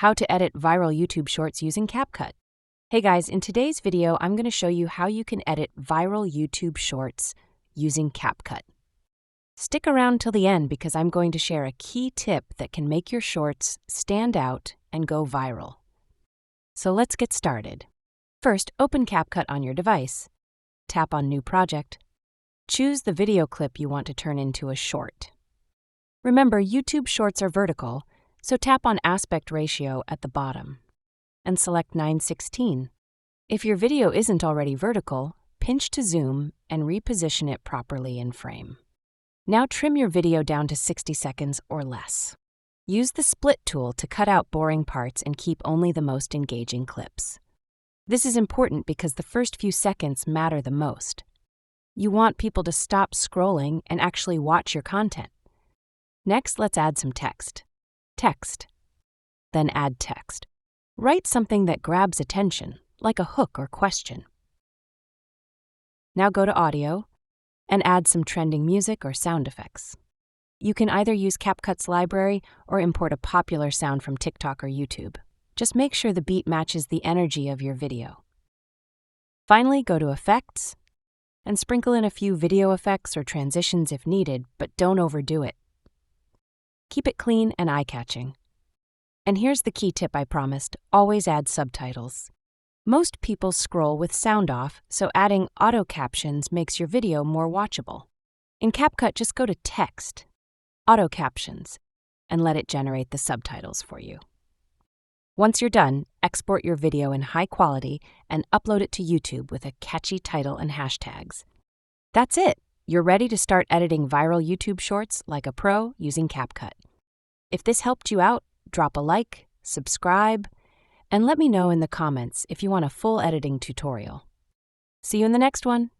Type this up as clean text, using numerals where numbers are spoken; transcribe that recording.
How to edit viral YouTube shorts using CapCut. Hey guys, in today's video, I'm going to show you how you can edit viral YouTube shorts using CapCut. Stick around till the end because I'm going to share a key tip that can make your shorts stand out and go viral. So let's get started. First, open CapCut on your device. Tap on New Project. Choose the video clip you want to turn into a short. Remember, YouTube shorts are vertical, so tap on aspect ratio at the bottom and select 9:16. If your video isn't already vertical, pinch to zoom and reposition it properly in frame. Now trim your video down to 60 seconds or less. Use the split tool to cut out boring parts and keep only the most engaging clips. This is important because the first few seconds matter the most. You want people to stop scrolling and actually watch your content. Next, let's add some text. Text. Then add text. Write something that grabs attention, like a hook or question. Now go to audio and add some trending music or sound effects. You can either use CapCut's library or import a popular sound from TikTok or YouTube. Just make sure the beat matches the energy of your video. Finally, go to Effects and sprinkle in a few video effects or transitions if needed, but don't overdo it. Keep it clean and eye-catching. And here's the key tip I promised: always add subtitles. Most people scroll with sound off, so adding auto captions makes your video more watchable. In CapCut, just go to Text, Auto Captions, and let it generate the subtitles for you. Once you're done, export your video in high quality and upload it to YouTube with a catchy title and hashtags. That's it! You're ready to start editing viral YouTube shorts like a pro using CapCut. If this helped you out, drop a like, subscribe, and let me know in the comments if you want a full editing tutorial. See you in the next one.